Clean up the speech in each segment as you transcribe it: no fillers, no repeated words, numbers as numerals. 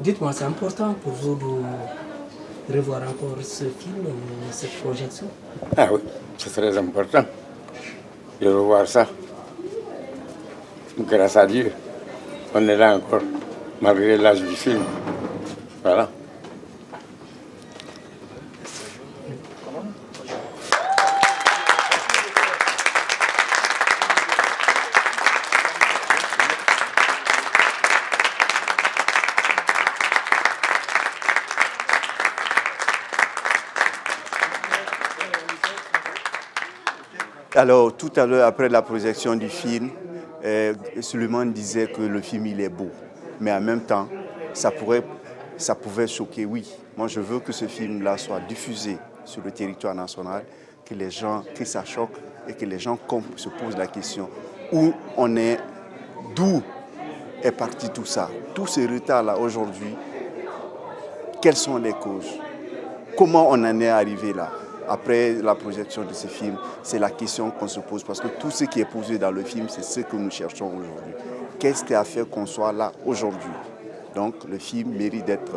Dites-moi, c'est important pour vous de revoir encore ce film, cette projection? Ah oui, c'est très important de revoir ça. Grâce à Dieu, on est là encore, malgré l'âge du film. Voilà. Alors, tout à l'heure, après la projection du film, Suleiman disait que le film, il est beau. Mais en même temps, ça pouvait choquer, oui. Moi, je veux que ce film-là soit diffusé sur le territoire national, que ça choque et que les gens se posent la question d'où est parti tout ça. Tous ces retards-là aujourd'hui, quelles sont les causes? Comment on en est arrivé là? Après la projection de ce film, c'est la question qu'on se pose parce que tout ce qui est posé dans le film, c'est ce que nous cherchons aujourd'hui. Qu'est-ce qui a fait qu'on soit là aujourd'hui? Donc le film mérite d'être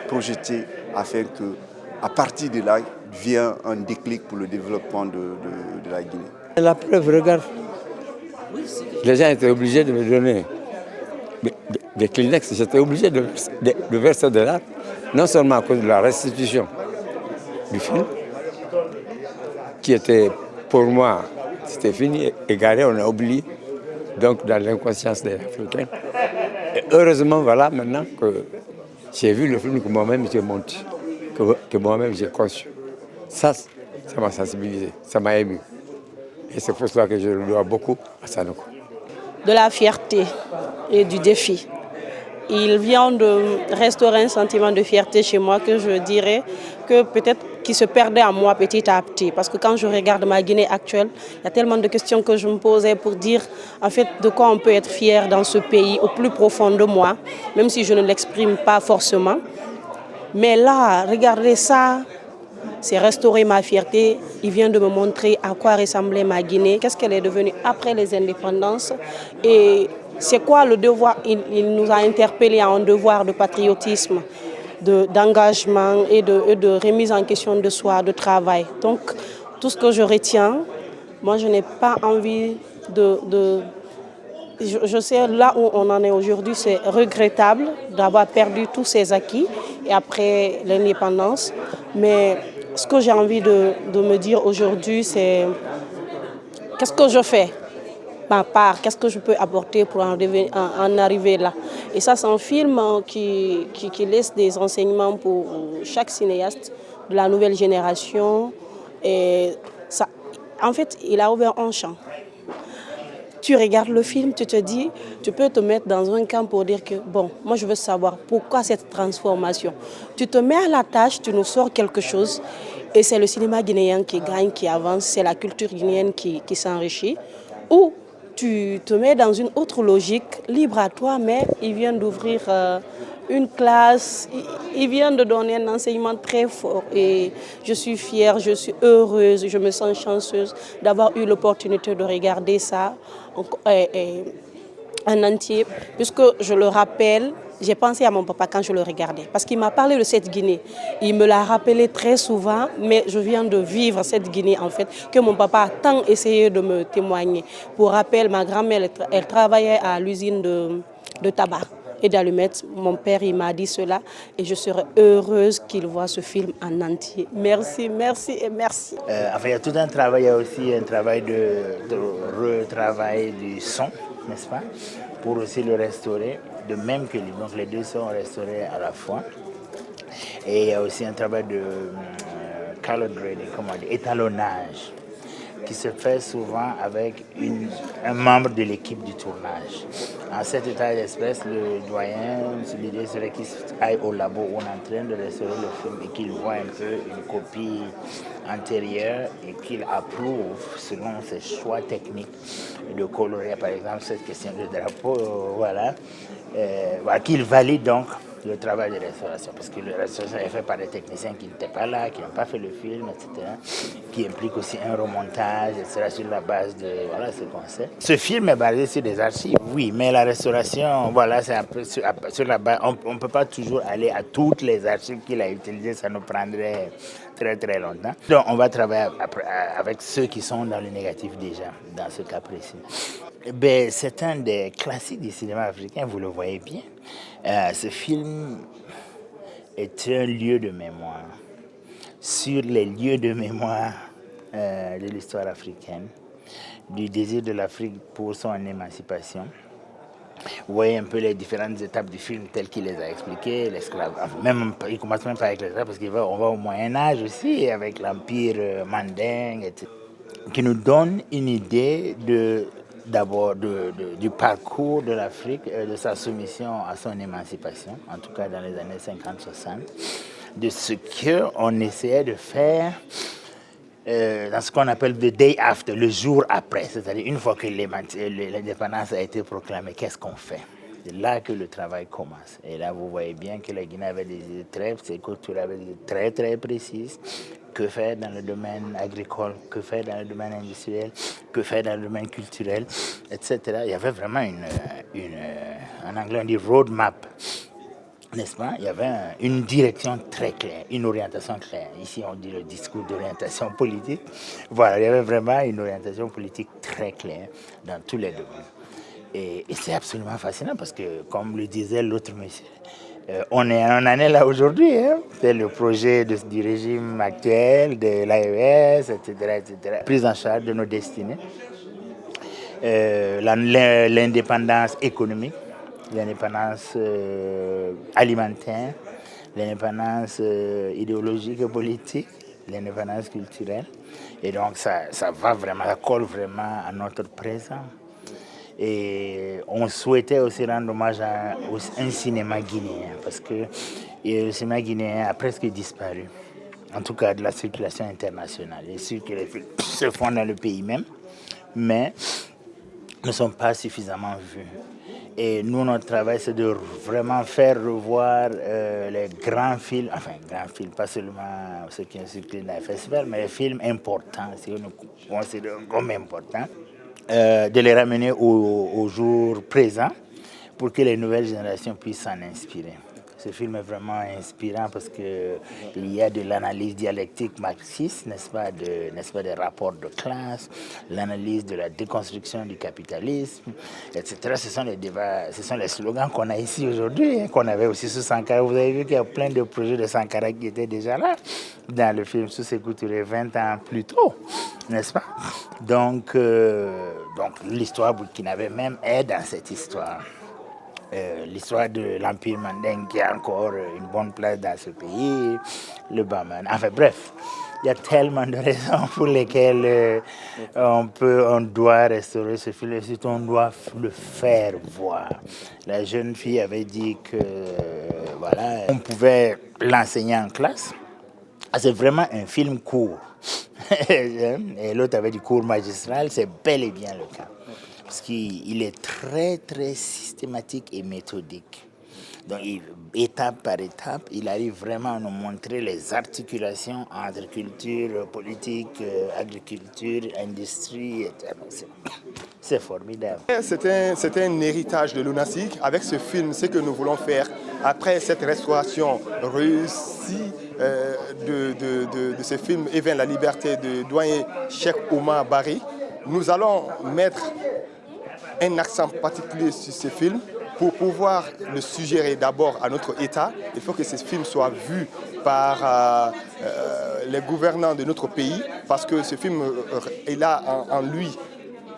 projeté afin que, à partir de là, vienne un déclic pour le développement de la Guinée. La preuve, regarde. Les gens étaient obligés de me donner des Kleenex. J'étais obligé de verser de l'art, non seulement à cause de la restitution du film, qui était pour moi, c'était fini, égaré, on a oublié, donc dans l'inconscience des Africains. Et heureusement, voilà, maintenant que j'ai vu le film que moi-même j'ai monté, que moi-même j'ai conçu. Ça m'a sensibilisé, ça m'a ému. Et c'est pour cela que je le dois beaucoup à Sanoko. De la fierté et du défi. Il vient de restaurer un sentiment de fierté chez moi que je dirais que peut-être qui se perdait en moi petit à petit. Parce que quand je regarde ma Guinée actuelle, il y a tellement de questions que je me posais pour dire en fait de quoi on peut être fier dans ce pays au plus profond de moi, même si je ne l'exprime pas forcément. Mais là, regardez ça, c'est restaurer ma fierté. Il vient de me montrer à quoi ressemblait ma Guinée, qu'est-ce qu'elle est devenue après les indépendances et c'est quoi le devoir. Il nous a interpellés à un devoir de patriotisme, d'engagement et de remise en question de soi, de travail. Donc, tout ce que je retiens, moi, je n'ai pas envie Je sais là où on en est aujourd'hui, c'est regrettable d'avoir perdu tous ces acquis et après l'indépendance. Mais ce que j'ai envie de me dire aujourd'hui, c'est qu'est-ce que je fais? Ma part, qu'est-ce que je peux apporter pour en arriver là. Et ça, c'est un film qui laisse des enseignements pour chaque cinéaste de la nouvelle génération. Et ça, en fait, il a ouvert un champ. Tu regardes le film, tu te dis, tu peux te mettre dans un camp pour dire que, bon, moi je veux savoir pourquoi cette transformation. Tu te mets à la tâche, tu nous sors quelque chose et c'est le cinéma guinéen qui gagne, qui avance, c'est la culture guinéenne qui s'enrichit. Ou tu te mets dans une autre logique, libre à toi, mais il vient d'ouvrir une classe, il vient de donner un enseignement très fort et je suis fière, je suis heureuse, je me sens chanceuse d'avoir eu l'opportunité de regarder ça en entier, puisque je le rappelle, j'ai pensé à mon papa quand je le regardais, parce qu'il m'a parlé de cette Guinée. Il me l'a rappelé très souvent, mais je viens de vivre cette Guinée, en fait, que mon papa a tant essayé de me témoigner. Pour rappel, ma grand-mère, elle travaillait à l'usine de tabac et d'allumettes. Mon père, il m'a dit cela, et je serai heureuse qu'il voit ce film en entier. Merci, merci et merci. Enfin, il y a tout un travail, il y a aussi un travail de retravail du son, n'est-ce pas, pour aussi le restaurer. De même que donc les deux sont restaurés à la fois. Et il y a aussi un travail de color grading, comment dire, étalonnage, qui se fait souvent avec un membre de l'équipe du tournage. En cet état d'espèce, le doyen, l'idée serait qu'il aille au labo où on est en train de restaurer le film et qu'il voit un peu une copie antérieure et qu'il approuve selon ses choix techniques de colorer, par exemple, cette question de drapeau, voilà, qu'il valide donc le travail de restauration, parce que la restauration est faite par des techniciens qui n'étaient pas là, qui n'ont pas fait le film, etc., qui implique aussi un remontage, etc., sur la base de ce qu'on sait. Ce film est basé sur des archives, oui, mais la restauration, c'est un peu sur la base. On ne peut pas toujours aller à toutes les archives qu'il a utilisées, ça nous prendrait très très longtemps. Donc on va travailler avec ceux qui sont dans le négatif déjà, dans ce cas précis. C'est un des classiques du cinéma africain, vous le voyez bien. Ce film est un lieu de mémoire sur les lieux de mémoire de l'histoire africaine, du désir de l'Afrique pour son émancipation. Vous voyez un peu les différentes étapes du film telles qu'il les a expliquées, l'esclavage. Il commence même pas avec l'esclavage parce qu'on va au Moyen-Âge aussi, avec l'Empire mandingue, etc., qui nous donne une idée d'abord du parcours de l'Afrique, de sa soumission à son émancipation, en tout cas dans les années 50-60, de ce qu'on essayait de faire dans ce qu'on appelle the day after, le jour après, c'est-à-dire une fois que l'indépendance a été proclamée, qu'est-ce qu'on fait? C'est là que le travail commence. Et là, vous voyez bien que la Guinée avait des idées très très précises. Que faire dans le domaine agricole, que faire dans le domaine industriel, que faire dans le domaine culturel, etc. Il y avait vraiment en anglais on dit roadmap, n'est-ce pas? Il y avait une direction très claire, une orientation claire. Ici on dit le discours d'orientation politique. Voilà, il y avait vraiment une orientation politique très claire dans tous les domaines. Et c'est absolument fascinant parce que, comme le disait l'autre monsieur, on en est là aujourd'hui. C'est le projet du régime actuel, de l'AES, etc., prise en charge de nos destinées. L'indépendance économique, l'indépendance alimentaire, l'indépendance idéologique et politique, l'indépendance culturelle. Et donc ça colle vraiment à notre présent. Et on souhaitait aussi rendre hommage à un cinéma guinéen, parce que le cinéma guinéen a presque disparu, en tout cas de la circulation internationale. Il est sûr que les films se font dans le pays même, mais ne sont pas suffisamment vus. Et nous, notre travail, c'est de vraiment faire revoir les grands films, pas seulement ceux qui ont circulé dans les festivals, mais les films importants, si on considère comme importants. De les ramener au jour présent pour que les nouvelles générations puissent s'en inspirer. Ce film est vraiment inspirant parce qu'il y a de l'analyse dialectique marxiste, n'est-ce pas, des rapports de classe, l'analyse de la déconstruction du capitalisme, etc. Ce sont les débats, ce sont les slogans qu'on a ici aujourd'hui, qu'on avait aussi sous Sankara. Vous avez vu qu'il y a plein de projets de Sankara qui étaient déjà là dans le film Sous Sékou Touré 20 ans plus tôt, n'est-ce pas? Donc l'histoire burkinabé même est dans cette histoire. L'histoire de l'Empire mandingue qui a encore une bonne place dans ce pays, le Baman. Enfin bref, il y a tellement de raisons pour lesquelles on doit restaurer ce film et surtout on doit le faire voir. La jeune fille avait dit que on pouvait l'enseigner en classe. C'est vraiment un film court. Et l'autre avait du cours magistral, c'est bel et bien le cas. Parce qu'il est très, très systématique et méthodique. Donc, étape par étape, il arrive vraiment à nous montrer les articulations entre culture, politique, agriculture, industrie, etc. C'est formidable. C'est un héritage de l'UNASIC. Avec ce film, ce que nous voulons faire, après cette restauration réussie de ce film « Et vint la liberté » de doyen Cheikh Oumar Barry, nous allons mettre un accent particulier sur ce film. Pour pouvoir le suggérer d'abord à notre État, il faut que ce film soit vu par les gouvernants de notre pays, parce que ce film il a en lui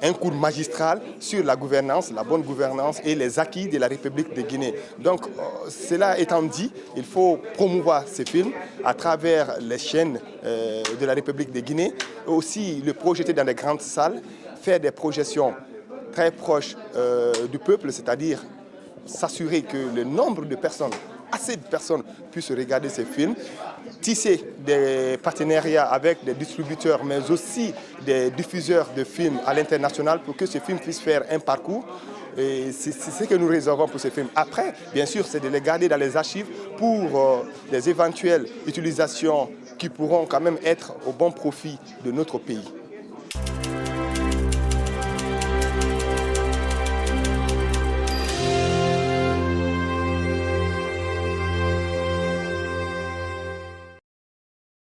un cours magistral sur la gouvernance, la bonne gouvernance et les acquis de la République de Guinée. Donc, cela étant dit, il faut promouvoir ces films à travers les chaînes de la République de Guinée, aussi le projeter dans des grandes salles, faire des projections très proches du peuple, c'est-à-dire s'assurer que le nombre de personnes, assez de personnes puissent regarder ces films, tisser des partenariats avec des distributeurs, mais aussi des diffuseurs de films à l'international pour que ces films puissent faire un parcours Et c'est ce que nous réservons pour ces films. Après, bien sûr, c'est de les garder dans les archives pour des éventuelles utilisations qui pourront quand même être au bon profit de notre pays.